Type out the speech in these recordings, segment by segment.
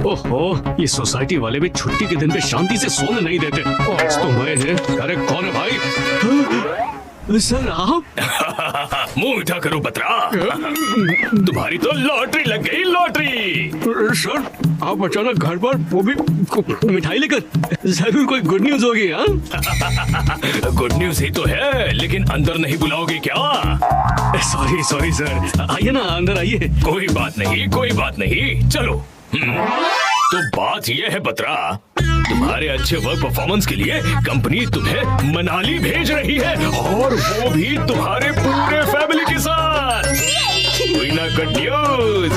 ओहो, ये सोसाइटी वाले भी छुट्टी के दिन पे शांति से सोने नहीं देते। आज तो मैं है। अरे कौन है भाई? सर आप? मुंह मीठा करो बतरा। तुम्हारी तो लॉटरी लग गई, लॉटरी। सर आप अचानक घर पर वो भी मिठाई लेकर, जरूर कोई गुड न्यूज होगी। हाँ, गुड न्यूज ही तो है, लेकिन अंदर नहीं बुलाओगे क्या? सॉरी सॉरी सर, आइए ना, अंदर आइए। कोई बात नहीं, कोई बात नहीं, चलो। तो बात यह है बतरा, तुम्हारे अच्छे वर्क परफॉर्मेंस के लिए कंपनी तुम्हें मनाली भेज रही है, और वो भी तुम्हारे पूरे फैमिली के साथ। कोई ना गुड न्यूज।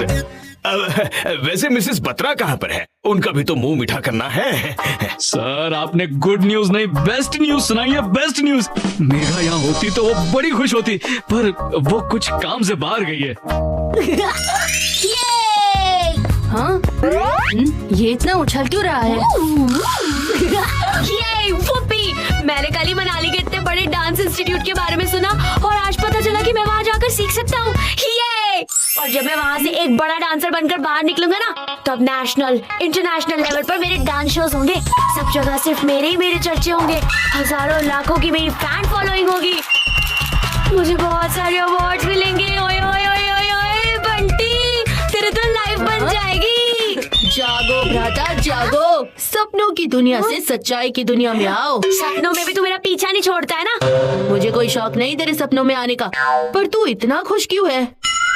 वैसे मिसेस बत्रा कहाँ पर है? उनका भी तो मुंह मीठा करना है। सर आपने गुड न्यूज नहीं, बेस्ट न्यूज सुनाई है, बेस्ट न्यूज। मेघा यहाँ होती तो वो बड़ी खुश होती, पर वो कुछ काम से बाहर गई है। हाँ? ये इतना उछल क्यों रहा है? ये वुप्पी, मैंने कल ही मनाली के इतने बड़े डांस इंस्टीट्यूट के बारे में सुना, और आज पता चला कि मैं वहाँ जाकर सीख सकता हूँ। और जब मैं वहाँ से एक बड़ा डांसर बनकर बाहर निकलूंगा ना, तो अब नेशनल इंटरनेशनल लेवल पर मेरे डांस शोज होंगे। सब जगह सिर्फ मेरे ही मेरे चर्चे होंगे। हजारों लाखों की मेरी फैन फॉलोइंग होगी। मुझे बहुत सारे अवार्ड्स मिलेंगे। ओए ओए ओए ओए ओए बंटी, तेरे तो लाइफ बन जाएगी। जागो भ्राता जागो, सपनों की दुनिया से सच्चाई की दुनिया में आओ। सपनों में भी तू मेरा पीछा नहीं छोड़ता है ना? मुझे कोई शौक नहीं तेरे सपनों में आने का, पर तू इतना खुश क्यों है?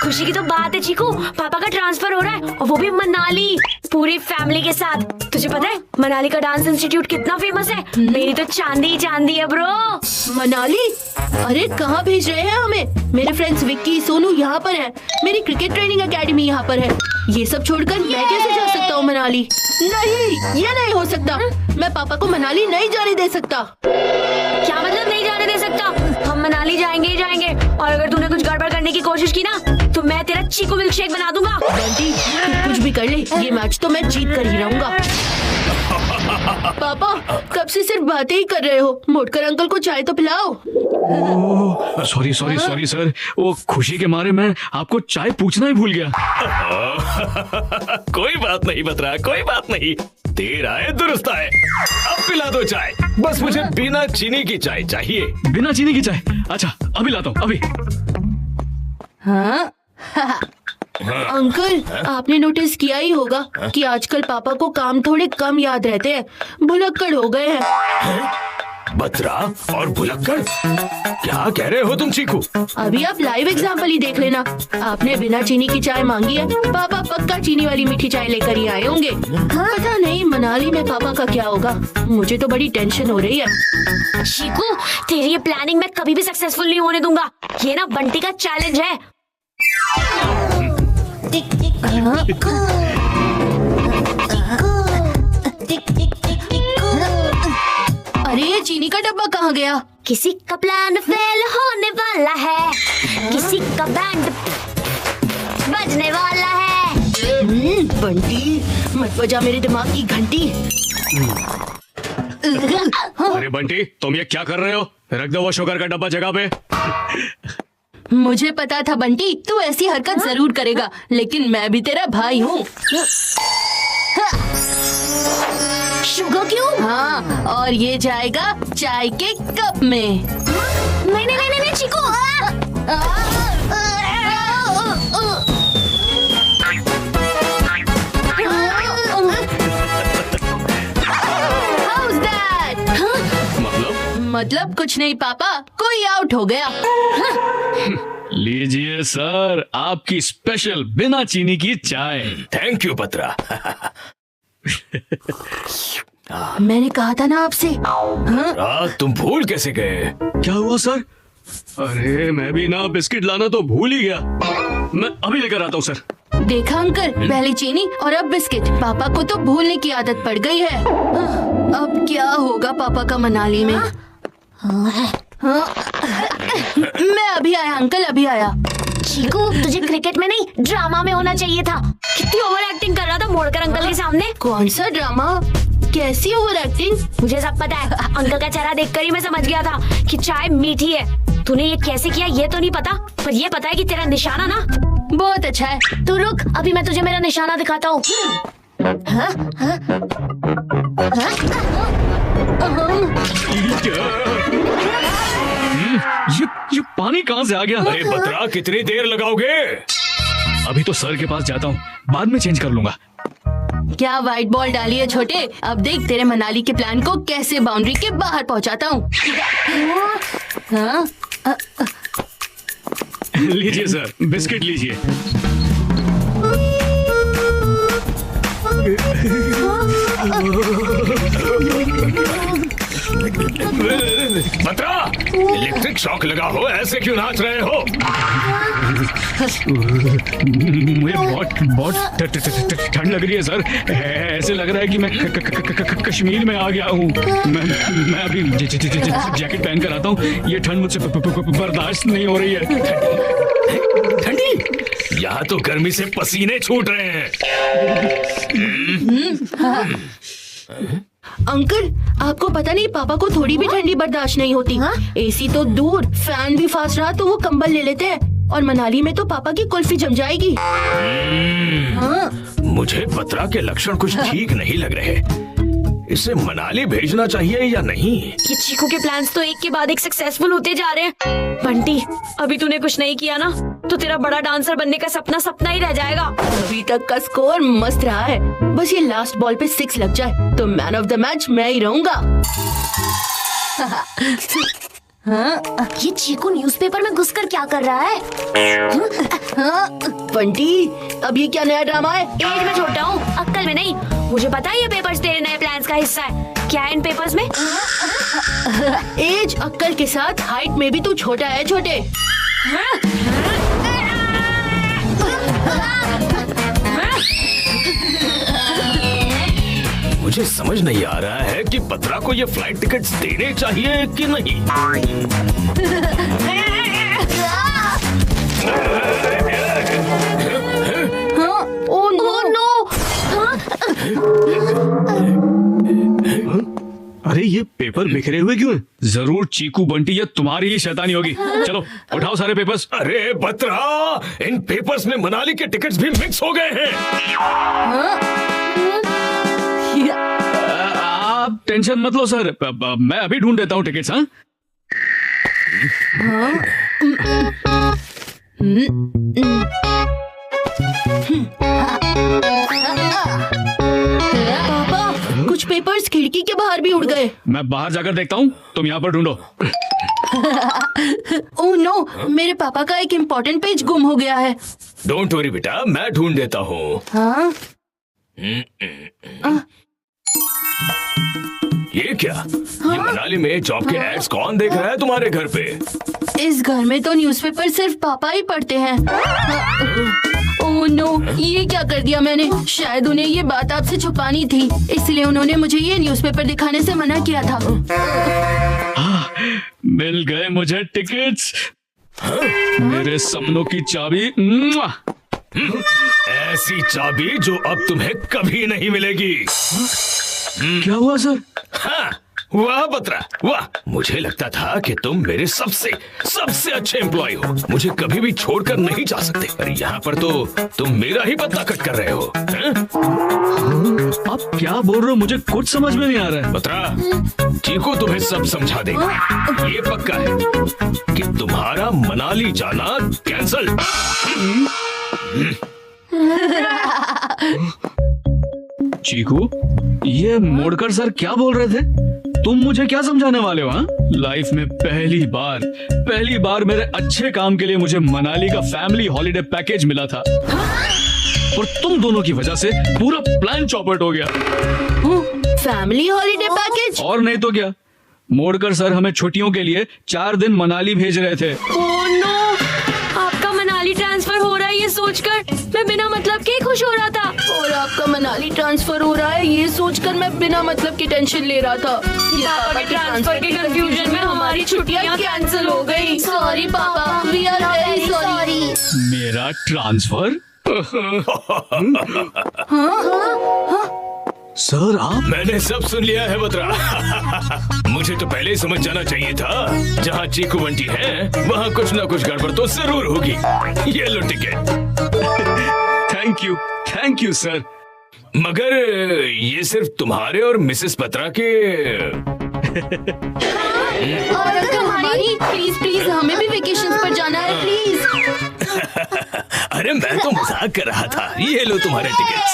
खुशी की तो बात है चीकू, पापा का ट्रांसफर हो रहा है, और वो भी मनाली, पूरी फैमिली के साथ। तुझे पता है मनाली का डांस इंस्टीट्यूट कितना फेमस है? मेरी तो चांदी ही चांदी है ब्रो। मनाली? अरे कहाँ भेज रहे हैं हमें? मेरे फ्रेंड्स विक्की सोनू यहाँ पर हैं, मेरी क्रिकेट ट्रेनिंग एकेडमी यहाँ पर है। ये सब छोड़कर मैं कैसे जा सकता हूँ मनाली? नहीं, ये नहीं हो सकता। मैं पापा को मनाली नहीं जाने दे सकता। क्या मतलब नहीं जाने दे सकता? हम मनाली जाएंगे ही जाएंगे, और अगर तूने कुछ गड़बड़ करने की कोशिश की ना, तो मैं तेरा चीकू मिल्क शेक बना दूंगा। बंटी, तू कुछ भी कर ले, ये मैच तो मैं जीत कर ही रहूंगा। पापा कब से सिर्फ बातें ही कर रहे हो? मोटकर अंकल को चाय तो पिलाओ। सॉरी सॉरी सॉरी सर, वो खुशी के मारे मैं आपको चाय पूछना ही भूल गया। कोई बात नहीं बतरा, कोई बात नहीं। देर आए दुरुस्त आए। अब पिला दो चाय, बस मुझे बिना चीनी की चाय चाहिए। बिना चीनी की चाय? अच्छा अभी लाता हूँ, अभी। हाँ? अंकल, आपने नोटिस किया ही होगा कि आजकल पापा को काम थोड़े कम याद रहते हैं, भुलक्कड़ हो गए हैं। बतरा और भुलक्कड़? क्या कह रहे हो तुम चीकू? अभी आप लाइव एग्जाम्पल ही देख लेना। आपने बिना चीनी की चाय मांगी है, पापा पक्का चीनी वाली मीठी चाय लेकर ही आए होंगे। पता नहीं मनाली में पापा का क्या होगा, मुझे तो बड़ी टेंशन हो रही है। चीकू, तेरी ये प्लानिंग मैं कभी भी सक्सेसफुल नहीं होने दूंगा। ये ना बंटी का चैलेंज है। अरे ये चीनी का डब्बा कहाँ गया? किसी का प्लान फेल होने वाला है, किसी का बैंड बजने वाला है। बंटी मत बजा मेरे दिमाग की घंटी। अरे बंटी, तुम ये क्या कर रहे हो? रख दो वो शुगर का डब्बा जगह पे। मुझे पता था बंटी तू ऐसी हरकत जरूर करेगा, लेकिन मैं भी तेरा भाई हूँ। शुगर क्यों? हाँ, और ये जाएगा चाय के कप में। नहीं नहीं नहीं नहीं चीकू। How's that? मतलब कुछ नहीं पापा, कोई आउट हो गया। लीजिए सर, आपकी स्पेशल बिना चीनी की चाय। Thank you Batra. मैंने कहा था ना आपसे। तुम भूल कैसे गए? क्या हुआ सर? अरे मैं भी ना बिस्किट लाना तो भूल ही गया। मैं अभी लेकर आता हूँ सर। देखा अंकल, पहले चीनी और अब बिस्किट। पापा को तो भूलने की आदत पड़ गई है। अब क्या होगा पापा का मनाली में? मैं अभी आया अंकल, अभी आया। चीकू, तुझे क्रिकेट में नहीं ड्रामा में होना चाहिए था। कितनी ओवर एक्टिंग कर रहा था मोड़कर अंकल के सामने। कौन सा ड्रामा? कैसी ओवर एक्टिंग? मुझे सब पता है। अंकल का चेहरा देखकर ही मैं समझ गया था कि चाय मीठी है। तूने ये कैसे किया ये तो नहीं पता, पर ये पता है कि तेरा निशाना ना बहुत अच्छा है। तू रुक, अभी मैं तुझे मेरा निशाना दिखाता हूँ। ये पानी कहाँ से आ गया? अरे बत्रा, कितनी देर लगाओगे? अभी तो सर के पास जाता हूँ, बाद में चेंज कर लूंगा। क्या व्हाइट बॉल डाली है छोटे? अब देख तेरे मनाली के प्लान को कैसे बाउंड्री के बाहर पहुंचाता हूँ। हाँ? लीजिए सर, बिस्किट लीजिए। बत्रा, इलेक्ट्रिक शॉक लगा हो, ऐसे क्यों नाच रहे हो? मुझे बहुत ठंड लग रही है सर। ऐसे लग रहा है कि मैं कश्मीर में आ गया हूँ। मैं अभी जैकेट पहन कर आता हूँ। ये ठंड मुझसे बर्दाश्त नहीं हो रही है। ठंडी? यहाँ तो गर्मी से पसीने छूट रहे हैं। अंकल, आपको पता नहीं पापा को थोड़ी भी ठंडी बर्दाश्त नहीं होती। एसी तो दूर, फैन भी फास्ट रहा तो वो कंबल ले लेते हैं। और मनाली में तो पापा की कुल्फी जम जाएगी। मुझे बत्रा के लक्षण कुछ ठीक नहीं लग रहे। इसे मनाली भेजना चाहिए या नहीं? ये चीकू के प्लान्स तो एक के बाद एक सक्सेसफुल होते जा रहे हैं। बंटी, अभी तूने कुछ नहीं किया ना तो तेरा बड़ा डांसर बनने का सपना सपना ही रह जाएगा। अभी तक का स्कोर मस्त रहा है। बस ये लास्ट बॉल पे 6 लग जाए तो मैन ऑफ द मैच मैं ही रहूंगा। ये चीकू न्यूज़पेपर में घुसकर क्या कर रहा है? बंटी, अब ये क्या नया ड्रामा है? एज में छोटा हूँ, अक्ल में नहीं। मुझे पता है ये पेपर्स तेरे नए प्लान्स का हिस्सा है। क्या है इन पेपर्स में? एज अक्ल के साथ हाइट में भी तू छोटा है छोटे। मुझे समझ नहीं आ रहा है कि बत्रा को ये फ्लाइट टिकट्स देने चाहिए कि नहीं। Oh no! अरे ये पेपर बिखरे हुए क्यों हैं? जरूर चीकू बंटी ये तुम्हारी ही शैतानी होगी। चलो उठाओ सारे पेपर्स। अरे बत्रा, इन पेपर्स में मनाली के टिकट्स भी मिक्स हो गए हैं। आप टेंशन मत लो सर, मैं अभी ढूंढ देता हूँ टिकट्स। हाँ, पापा, कुछ पेपर्स खिड़की के बाहर भी उड़ गए। मैं बाहर जाकर देखता हूँ, तुम यहाँ पर ढूंढो। ओह नो, मेरे पापा का एक इम्पोर्टेंट पेज गुम हो गया है। डोंट वरी बेटा, मैं ढूंढ देता हूँ। हाँ? ये क्या? ये मनाली में जॉब के एड्स कौन देख रहा है तुम्हारे घर पे? इस घर में तो न्यूज़पेपर सिर्फ पापा ही पढ़ते हैं। ओह नो, ये क्या कर दिया मैंने? शायद उन्हें ये बात आपसे छुपानी थी, इसलिए उन्होंने मुझे ये न्यूज़पेपर दिखाने से मना किया था। मिल गए मुझे टिकट्स। मेरे सपनों की चाबी। ऐसी चाबी जो अब तुम्हें कभी नहीं मिलेगी। क्या हुआ सर? हाँ, वाह बत्रा वाह, मुझे लगता था कि तुम मेरे सबसे अच्छे एम्प्लॉय हो, मुझे कभी भी छोड़कर नहीं जा सकते। अरे यहाँ पर तो तुम मेरा ही बदला कट कर रहे हो। आप क्या बोल रहे हो? मुझे कुछ समझ में नहीं आ रहा है। बत्रा, चीकू तुम्हें सब समझा देगा। ये पक्का है कि तुम्हारा मनाली जाना कैंसल। चीकू, ये मोड़कर सर क्या बोल रहे थे? तुम मुझे क्या समझाने वाले हो? हाँ, लाइफ में पहली बार मेरे अच्छे काम के लिए मुझे मनाली का फैमिली हॉलिडे पैकेज मिला था, और तुम दोनों की वजह से पूरा प्लान चौपट हो गया। Family holiday package? और नहीं तो क्या, मोड़कर सर हमें छुट्टियों के लिए 4 दिन मनाली भेज रहे थे। ओह नो, आपका मनाली ट्रांसफर हो रहा है ये सोचकर मैं बिना मतलब के खुश हो रहा था। और आपका मनाली ट्रांसफर हो रहा है ये सोचकर मैं बिना मतलब की टेंशन ले रहा था। पापा के ट्रांसफर के कंफ्यूजन में हमारी छुट्टियां कैंसिल हो गई। सॉरी पापा, वी आर वेरी सॉरी। मेरा ट्रांसफर? सर आप? मैंने सब सुन लिया है बत्रा। मुझे तो पहले ही समझ जाना चाहिए था, जहाँ चीकू बंटी है वहाँ कुछ ना कुछ गड़बड़ तो जरूर होगी। ये लो टिकट। Thank you sir. मगर ये सिर्फ तुम्हारे और मिसेस बत्रा के। और हमारी प्लीज प्लीज हमें भी वेकेशन पर जाना है प्लीज। अरे मैं तो मजाक कर रहा था। ये लो तुम्हारे टिकट्स।